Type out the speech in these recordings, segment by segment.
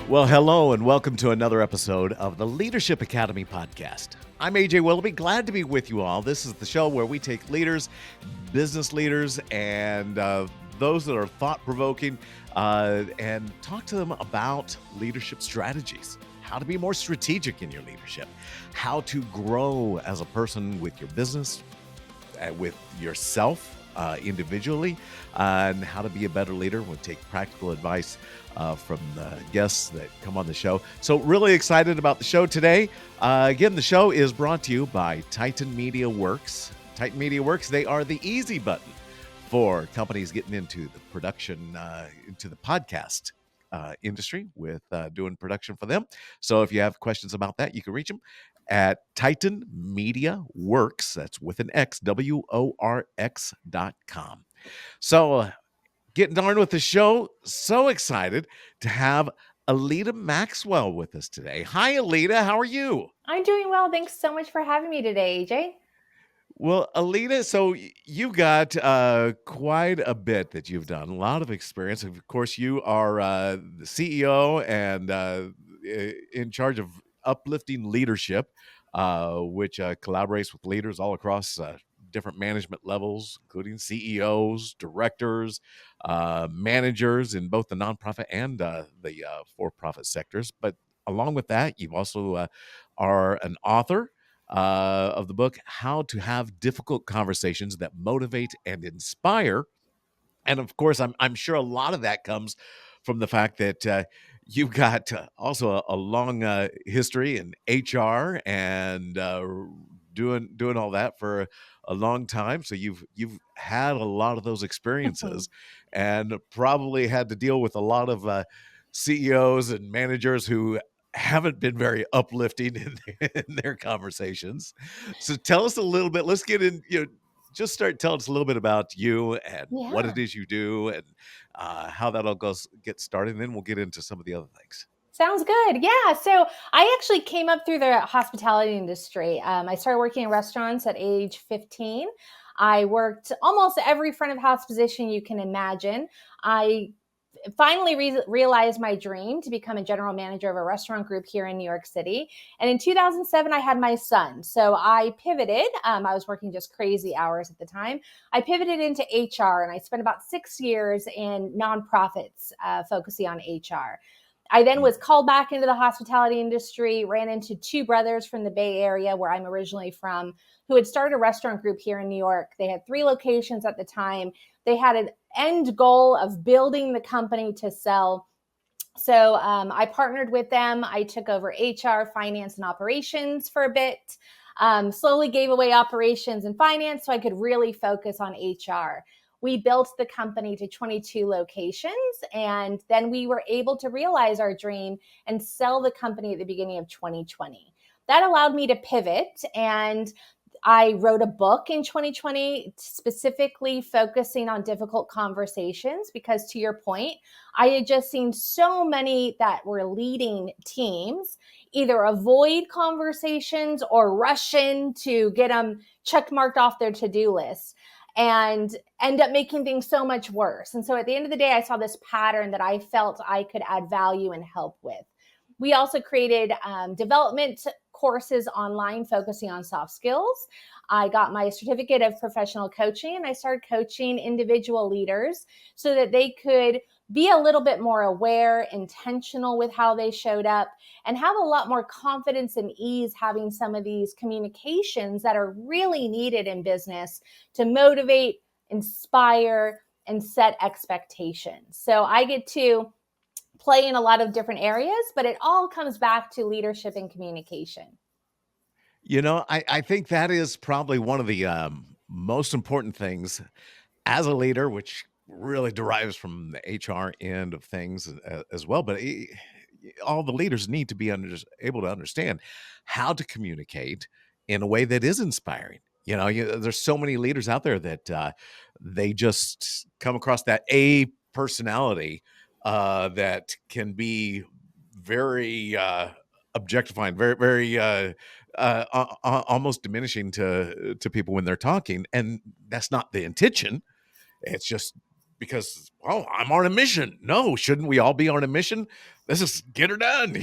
Well, hello and welcome to another episode of the Leadership Academy podcast. I'm AJ Willoughby, glad to be with you all. This is the show where we take leaders, business leaders, and those that are thought-provoking and talk to them about leadership strategies, how to be more strategic in your leadership, how to grow as a person with your business, with yourself individually, and how to be a better leader. We'll take practical advice from the guests that come on the show. So really excited about the show today. Again, the show is brought to you by Titan Media Works. Titan Media Works, they are the easy button for companies getting into the production, into the podcast industry with doing production for them. So if you have questions about that, you can reach them at Titan Media Works. That's with an X, WORX.com. So getting on with the show. So excited to have Aleta Maxwell with us today. Hi, Alita. How are you? I'm doing well. Thanks so much for having me today, AJ. Well, Alita, so you've got quite a bit that you've done, a lot of experience. Of course, you are the CEO and in charge of Uplifting Leadership, which collaborates with leaders all across different management levels, including CEOs, directors, managers in both the nonprofit and the for-profit sectors. But along with that, you also are an author of the book, How to Have Difficult Conversations That Motivate and Inspire. And of course, I'm sure a lot of that comes from the fact that you've got also a long history in HR and doing all that for a long time. So you've had a lot of those experiences, and probably had to deal with a lot of CEOs and managers who haven't been very uplifting in their conversations. So tell us a little bit. Let's get in. Just start telling us a little bit about you and what Yeah, it is you do and how that all get started. And then we'll get into some of the other things. sounds good. Yeah, so I actually came up through the hospitality industry. I started working in restaurants at age 15. I worked almost every front of house position you can imagine. I finally realized my dream to become a general manager of a restaurant group here in New York City. And in 2007, I had my son. So I pivoted. I was working just crazy hours at the time. I pivoted into HR and I spent about 6 years in nonprofits focusing on HR. I then Mm. was called back into the hospitality industry, ran into two brothers from the Bay Area, where I'm originally from, who had started a restaurant group here in New York. They had 3 locations at the time. They had an end goal of building the company to sell. So I partnered with them. I took over HR, finance, and operations for a bit. Slowly gave away operations and finance so I could really focus on HR. We built the company to 22 locations, and then we were able to realize our dream and sell the company at the beginning of 2020. That allowed me to pivot, and I wrote a book in 2020 specifically focusing on difficult conversations because, to your point, I had just seen so many that were leading teams either avoid conversations or rush in to get them check marked off their to-do list and end up making things so much worse. And so at the end of the day, I saw this pattern that I felt I could add value and help with. We also created development courses online focusing on soft skills. I got my certificate of professional coaching and I started coaching individual leaders so that they could be a little bit more aware, intentional with how they showed up, and have a lot more confidence and ease having some of these communications that are really needed in business to motivate, inspire, and set expectations. So I get to play in a lot of different areas, but it all comes back to leadership and communication. I think that is probably one of the most important things as a leader, which really derives from the HR end of things as well. But all the leaders need to be able to understand how to communicate in a way that is inspiring. There's so many leaders out there that they just come across that A personality that can be very objectifying, very, very almost diminishing to people when they're talking, and that's not the intention. It's just because, well, I'm on a mission. No, shouldn't we all be on a mission? Let's just get her done.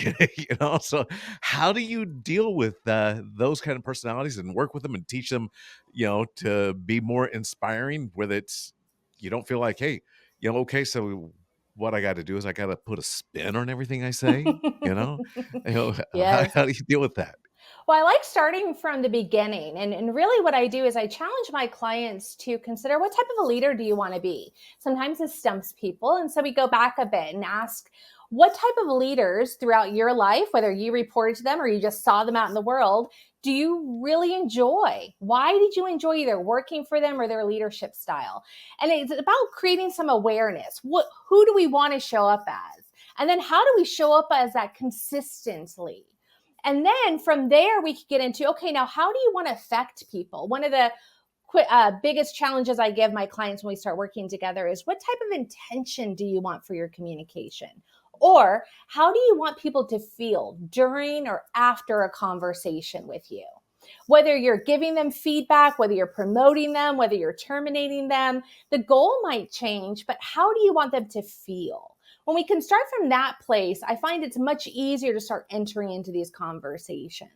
So how do you deal with those kind of personalities and work with them and teach them, to be more inspiring with it's, you don't feel like, hey, okay, so what I got to do is I got to put a spin on everything I say, you know, Yes. how do you deal with that? Well, I like starting from the beginning. And really, what I do is I challenge my clients to consider, what type of a leader do you want to be? Sometimes it stumps people. And so we go back a bit and ask, what type of leaders throughout your life, whether you reported to them or you just saw them out in the world, do you really enjoy? Why did you enjoy either working for them or their leadership style? And it's about creating some awareness. Who do we want to show up as? And then how do we show up as that consistently? And then from there, we could get into, okay, now how do you want to affect people? One of the biggest challenges I give my clients when we start working together is, what type of intention do you want for your communication? Or how do you want people to feel during or after a conversation with you? Whether you're giving them feedback, whether you're promoting them, whether you're terminating them, the goal might change, but how do you want them to feel? When we can start from that place, I find it's much easier to start entering into these conversations.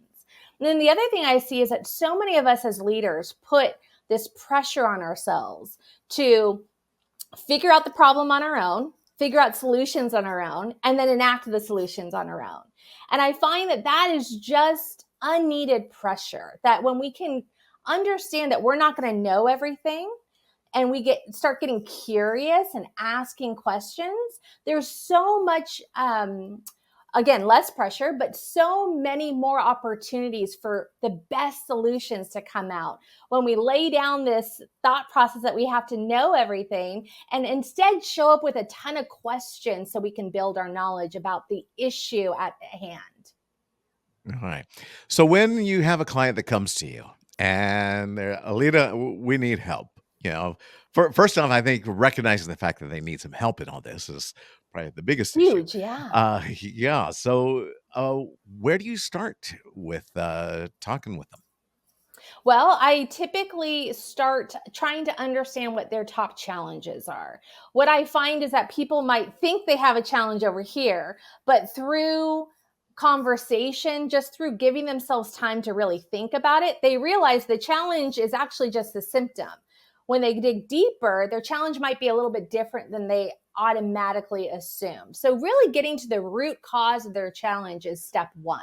And then the other thing I see is that so many of us as leaders put this pressure on ourselves to figure out the problem on our own, figure out solutions on our own, and then enact the solutions on our own. And I find that that is just unneeded pressure, that when we can understand that we're not going to know everything, and we start getting curious and asking questions, there's so much, again, less pressure, but so many more opportunities for the best solutions to come out when we lay down this thought process that we have to know everything and instead show up with a ton of questions so we can build our knowledge about the issue at hand. All right. So when you have a client that comes to you and they're, Alita, we need help. First off, I think recognizing the fact that they need some help in all this is probably the biggest issue. Huge, yeah. Yeah. So where do you start with talking with them? Well, I typically start trying to understand what their top challenges are. What I find is that people might think they have a challenge over here, but through conversation, just through giving themselves time to really think about it, they realize the challenge is actually just the symptom. When they dig deeper, their challenge might be a little bit different than they automatically assume. So, really getting to the root cause of their challenge is step one.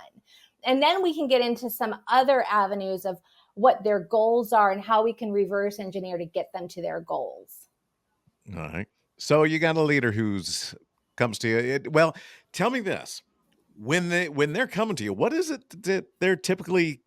And then we can get into some other avenues of what their goals are and how we can reverse engineer to get them to their goals. All right. So you got a leader who's comes to you. Well, tell me this: when they're coming to you, what is it that they're typically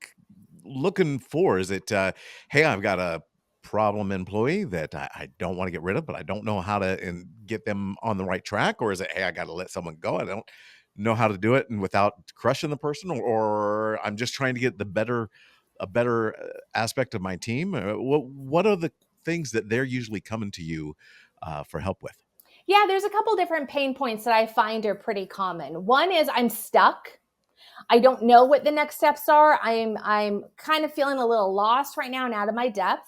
looking for? Is it, hey, I've got a problem employee that I don't want to get rid of, but I don't know how to and get them on the right track? Or is it, hey, I got to let someone go. I don't know how to do it and without crushing the person, or I'm just trying to get a better aspect of my team. What are the things that they're usually coming to you for help with? Yeah, there's a couple different pain points that I find are pretty common. One is, I'm stuck. I don't know what the next steps are. I'm kind of feeling a little lost right now and out of my depth.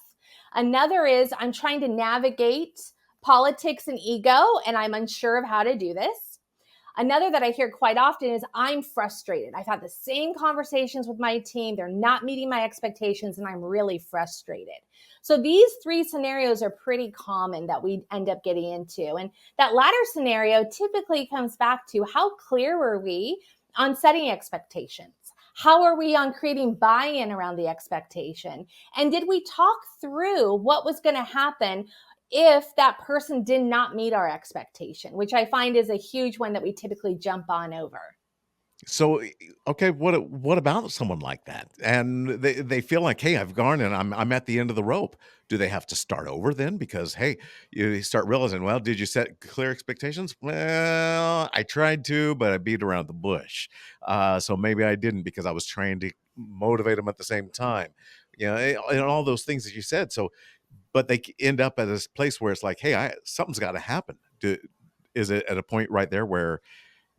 Another is, I'm trying to navigate politics and ego, and I'm unsure of how to do this. Another that I hear quite often is, I'm frustrated. I've had the same conversations with my team. They're not meeting my expectations, and I'm really frustrated. So these three scenarios are pretty common that we end up getting into. And that latter scenario typically comes back to, how clear were we on setting expectations? How are we on creating buy-in around the expectation? And did we talk through what was going to happen if that person did not meet our expectation, which I find is a huge one that we typically jump on over? So, okay, what about someone like that? And they feel like, hey, I've gone and I'm at the end of the rope. Do they have to start over then? Because hey, you start realizing, well, did you set clear expectations? Well, I tried to, but I beat around the bush. So maybe I didn't because I was trying to motivate them at the same time. And all those things that you said. So, but they end up at this place where it's like, hey, something's got to happen. Is it at a point right there where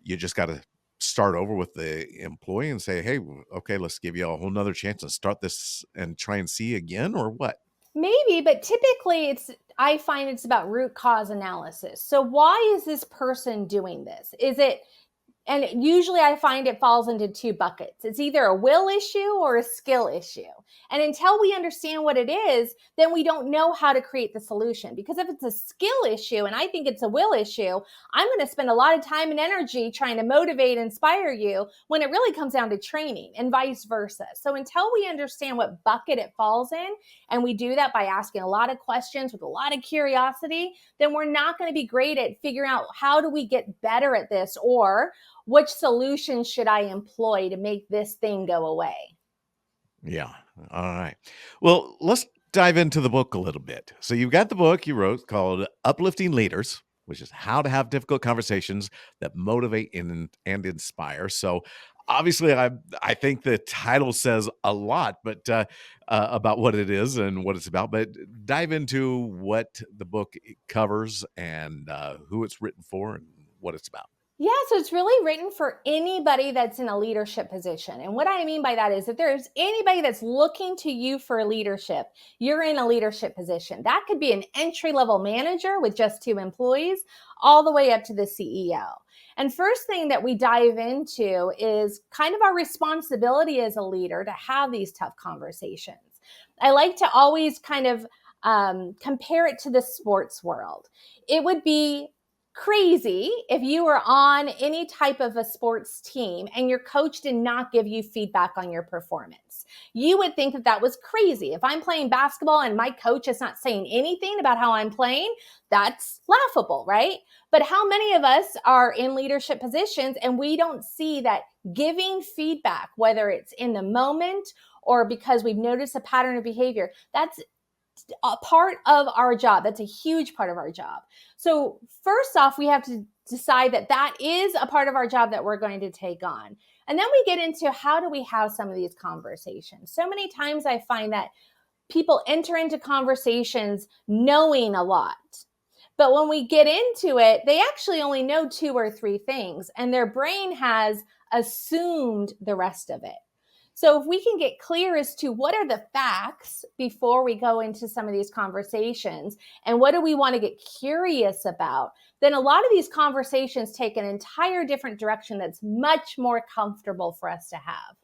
you just got to start over with the employee and say, hey, okay, let's give you a whole nother chance and start this and try and see again, or what? Maybe, but typically I find it's about root cause analysis. So why is this person doing this? Is it and usually I find it falls into two buckets. It's either a will issue or a skill issue. And until we understand what it is, then we don't know how to create the solution. Because if it's a skill issue and I think it's a will issue, I'm going to spend a lot of time and energy trying to motivate, inspire you when it really comes down to training and vice versa. So until we understand what bucket it falls in, and we do that by asking a lot of questions with a lot of curiosity, then we're not going to be great at figuring out how do we get better at this, or which solution should I employ to make this thing go away? Yeah. All right. Well, let's dive into the book a little bit. So you've got the book you wrote called Uplifting Leaders, which is how to have difficult conversations that motivate and inspire. So obviously I think the title says a lot, but about what it is and what it's about. But dive into what the book covers and who it's written for and what it's about. Yeah, so it's really written for anybody that's in a leadership position. And what I mean by that is if there's anybody that's looking to you for leadership, you're in a leadership position. That could be an entry level manager with just 2 employees, all the way up to the CEO. And first thing that we dive into is kind of our responsibility as a leader to have these tough conversations. I like to always kind of compare it to the sports world. It would be crazy if you were on any type of a sports team and your coach did not give you feedback on your performance. You would think that that was crazy. If I'm playing basketball and my coach is not saying anything about how I'm playing, that's laughable, right? But how many of us are in leadership positions and we don't see that giving feedback, whether it's in the moment or because we've noticed a pattern of behavior, that's a part of our job. That's a huge part of our job. So first off, we have to decide that that is a part of our job that we're going to take on. And then we get into how do we have some of these conversations. So many times I find that people enter into conversations knowing a lot. But when we get into it, they actually only know 2 or 3 things, and their brain has assumed the rest of it. So if we can get clear as to what are the facts before we go into some of these conversations and what do we want to get curious about, then a lot of these conversations take an entire different direction that's much more comfortable for us to have.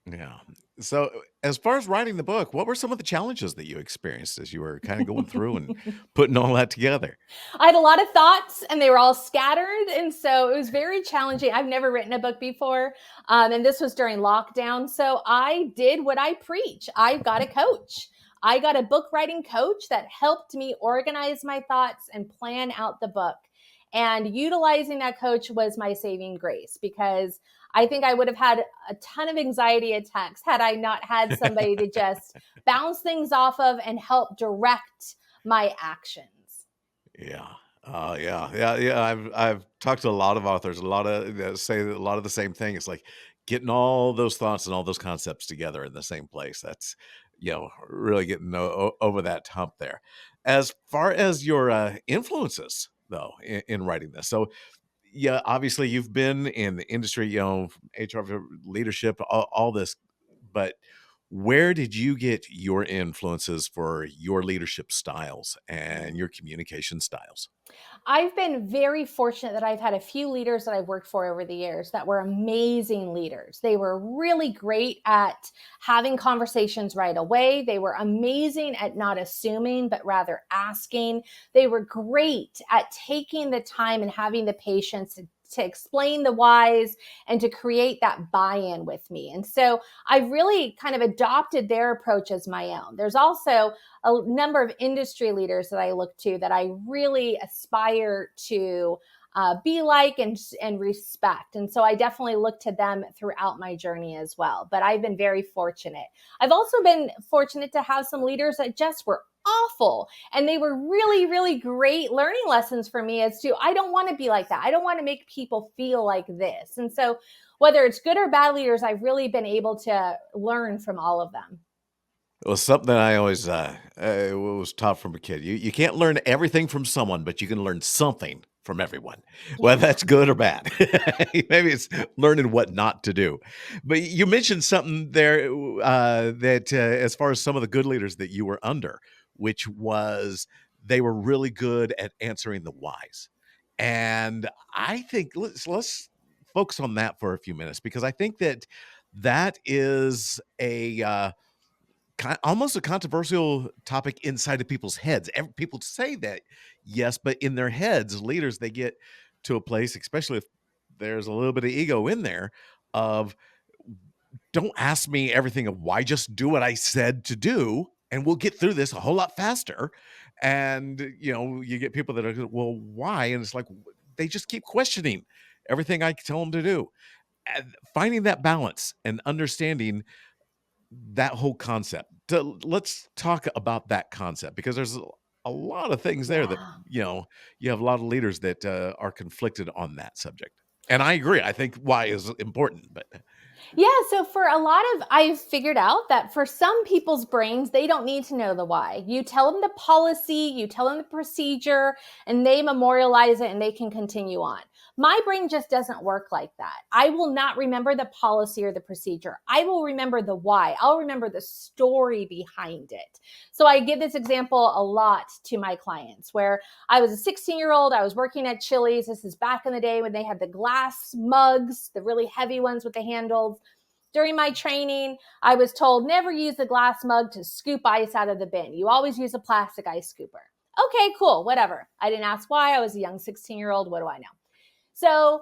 Yeah. So, as far as writing the book, what were some of the challenges that you experienced as you were kind of going through and putting all that together? I had a lot of thoughts and they were all scattered. And so it was very challenging. I've never written a book before. And this was during lockdown. So I did what I preach. I got a coach. I got a book writing coach that helped me organize my thoughts and plan out the book. And utilizing that coach was my saving grace because I think I would have had a ton of anxiety attacks had I not had somebody to just bounce things off of and help direct my actions. Yeah. Yeah. I've talked to a lot of authors, a lot of that say a lot of the same thing. It's like getting all those thoughts and all those concepts together in the same place. That's really getting over that hump there. As far as your influences, though, in writing this, so yeah, obviously you've been in the industry, HR leadership, all this, but where did you get your influences for your leadership styles and your communication styles? I've been very fortunate that I've had a few leaders that I've worked for over the years that were amazing leaders. They were really great at having conversations right away. They were amazing at not assuming, but rather asking. They were great at taking the time and having the patience to explain the whys and to create that buy-in with me. And so I really kind of adopted their approach as my own. There's also a number of industry leaders that I look to that I really aspire to be like and respect. And so I definitely look to them throughout my journey as well. But I've been very fortunate. I've also been fortunate to have some leaders that just were awful. And they were really, really great learning lessons for me as to, I don't want to be like that. I don't want to make people feel like this. And so whether it's good or bad leaders, I've really been able to learn from all of them. Well, something that I always was taught from a kid. You can't learn everything from someone, but you can learn something from everyone, whether Yeah. that's good or bad. Maybe it's learning what not to do. But you mentioned something there that as far as some of the good leaders that you were under, which was they were really good at answering the whys. And I think let's focus on that for a few minutes because I think that that is a almost a controversial topic inside of people's heads. People say that, yes, but in their heads, leaders, they get to a place, especially if there's a little bit of ego in there, of don't ask me everything of why, just do what I said to do, and we'll get through this a whole lot faster. And you get people that are, well, why? And it's like they just keep questioning everything I tell them to do. And finding that balance and understanding that whole concept. Let's talk about that concept because there's a lot of things there that Yeah. you have a lot of leaders that are conflicted on that subject. And I agree. I think why is important, but Yeah, so for a lot of, I've figured out that for some people's brains, they don't need to know the why. You tell them the policy, you tell them the procedure, and they memorialize it and they can continue on. My brain just doesn't work like that. I will not remember the policy or the procedure. I will remember the why. I'll remember the story behind it. So I give this example a lot to my clients where I was a 16-year-old. I was working at Chili's. This is back in the day when they had the glass mugs, the really heavy ones with the handles. During my training, I was told never use the glass mug to scoop ice out of the bin. You always use a plastic ice scooper. Okay, cool, whatever. I didn't ask why. I was a young 16-year-old. What do I know? So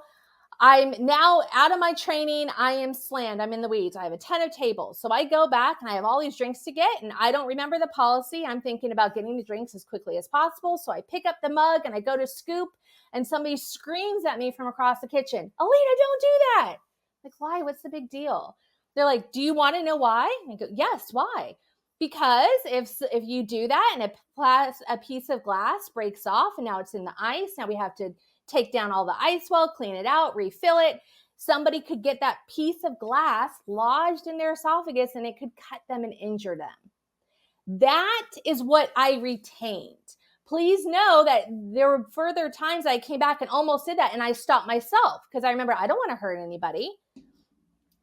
I'm now out of my training. I am slammed. I'm in the weeds. I have a ton of tables. So I go back and I have all these drinks to get, and I don't remember the policy. I'm thinking about getting the drinks as quickly as possible. So I pick up the mug and I go to scoop, and somebody screams at me from across the kitchen, Alita, don't do that. Like, why? What's the big deal? They're like, do you want to know why? I go, yes, why? Because if you do that and a piece of glass breaks off and now it's in the ice, now we have to take down all the ice well, clean it out, refill it. Somebody could get that piece of glass lodged in their esophagus and it could cut them and injure them. That is what I retained. Please know that there were further times I came back and almost did that, and I stopped myself because I remember I don't want to hurt anybody.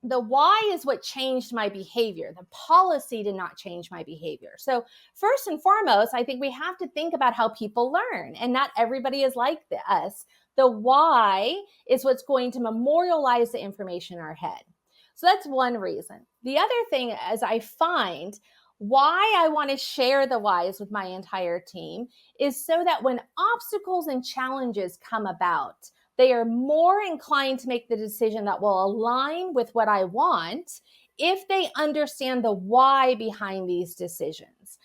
The why is what changed my behavior. The policy did not change my behavior. So first and foremost, I think we have to think about how people learn, and not everybody is like us. The why is what's going to memorialize the information in our head. So that's one reason. The other thing is I find why I want to share the whys with my entire team is so that when obstacles and challenges come about, they are more inclined to make the decision that will align with what I want if they understand the why behind these decisions.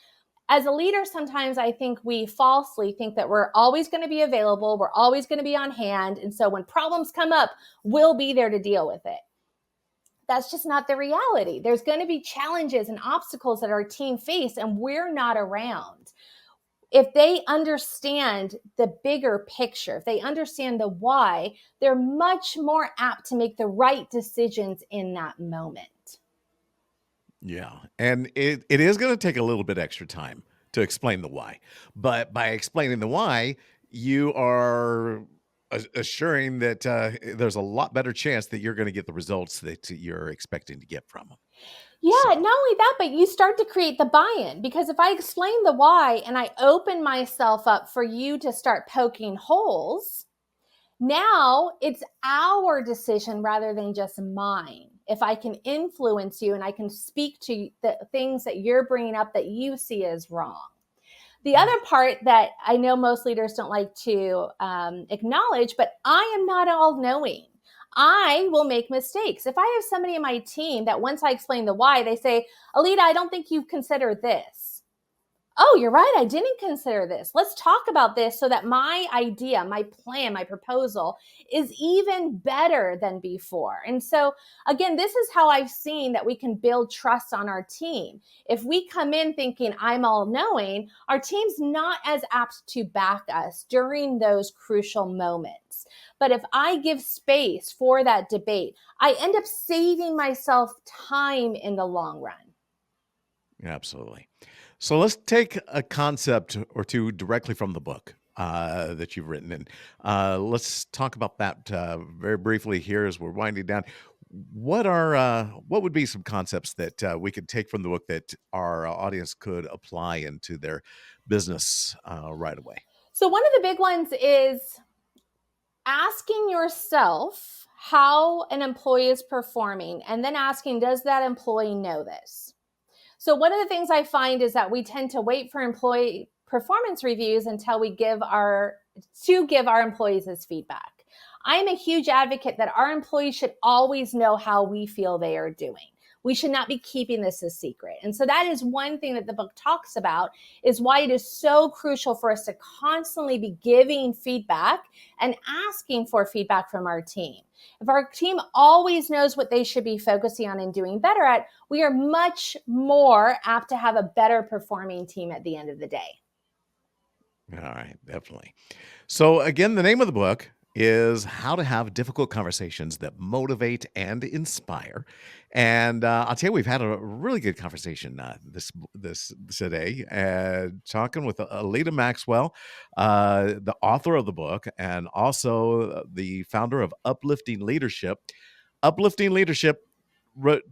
As a leader, sometimes I think we falsely think that we're always going to be available, we're always going to be on hand, and so when problems come up, we'll be there to deal with it. That's just not the reality. There's going to be challenges and obstacles that our team face, and we're not around. If they understand the bigger picture, if they understand the why, they're much more apt to make the right decisions in that moment. yeah, and it is going to take a little bit extra time to explain the why, but by explaining the why, you are assuring that there's a lot better chance that you're going to get the results that you're expecting to get from them. Yeah, not So only that, but you start to create the buy-in, because if I explain the why and I open myself up for you to start poking holes, now it's our decision rather than just mine. If I can influence you and I can speak to the things that you're bringing up that you see as wrong. The other part that I know most leaders don't like to acknowledge, but I am not all knowing. I will make mistakes. If I have somebody in my team that once I explain the why, they say, Alita, I don't think you've considered this. Oh, you're right. I didn't consider this. Let's talk about this so that my idea, my plan, my proposal is even better than before. And so, again, this is how I've seen that we can build trust on our team. If we come in thinking I'm all knowing, our team's not as apt to back us during those crucial moments. But if I give space for that debate, I end up saving myself time in the long run. absolutely. So let's take a concept or two directly from the book. that you've written. And let's talk about that very briefly here as we're winding down. What would be some concepts that we could take from the book that our audience could apply into their business right away? So, one of the big ones is asking yourself how an employee is performing and then asking, does that employee know this? So one of the things I find is that we tend to wait for employee performance reviews until we give our employees this feedback. I'm a huge advocate that our employees should always know how we feel they are doing. We should not be keeping this a secret. And so that is one thing that the book talks about, is why it is so crucial for us to constantly be giving feedback and asking for feedback from our team. If our team always knows what they should be focusing on and doing better at, we are much more apt to have a better performing team at the end of the day. All right, definitely. So again, the name of the book is How to Have Difficult Conversations That Motivate and Inspire. And I'll tell you, we've had a really good conversation this today, talking with Aleta Maxwell, the author of the book, and also the founder of Uplifting Leadership. Uplifting Leadership.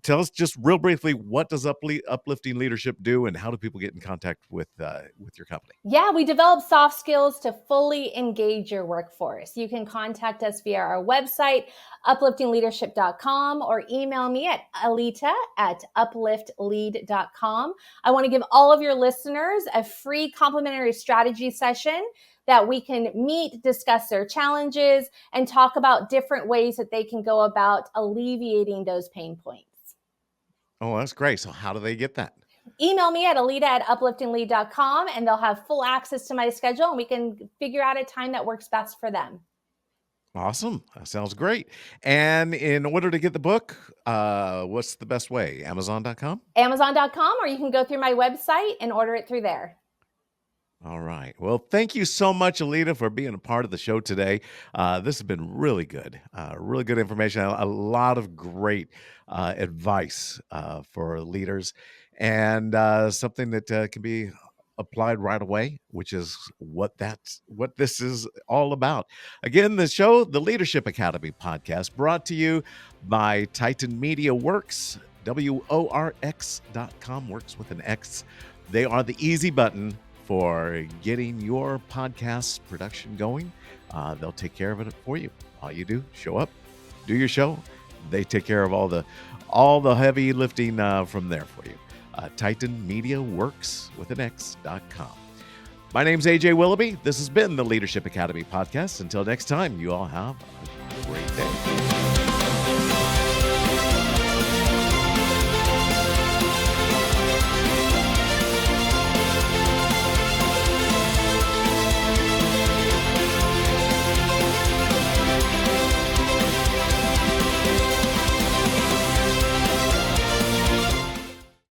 Tell us just real briefly, what does Uplifting Leadership do, and how do people get in contact with your company? Yeah, we develop soft skills to fully engage your workforce. You can contact us via our website, upliftingleadership.com, or email me at alita@upliftlead.com. I want to give all of your listeners a free complimentary strategy session that we can meet, discuss their challenges, and talk about different ways that they can go about alleviating those pain points. Oh, that's great. So how do they get that? Email me at alita@upliftinglead.com, and they'll have full access to my schedule, and we can figure out a time that works best for them. Awesome. That sounds great. And in order to get the book, what's the best way? Amazon.com? Amazon.com, or you can go through my website and order it through there. All right. Well, thank you so much, Alita, for being a part of the show today. This has been really good information, a lot of great advice for leaders, and something that can be applied right away, which is what this is all about. Again, the show, the Leadership Academy podcast, brought to you by Titan Media Works, WORX.com, works with an X. They are the easy button for getting your podcast production going. They'll take care of it for you. All you do, show up, do your show. They take care of all the heavy lifting from there for you. Titan Media Works with an X.com. My name's AJ Willoughby. This has been the Leadership Academy podcast. Until next time, you all have a great day.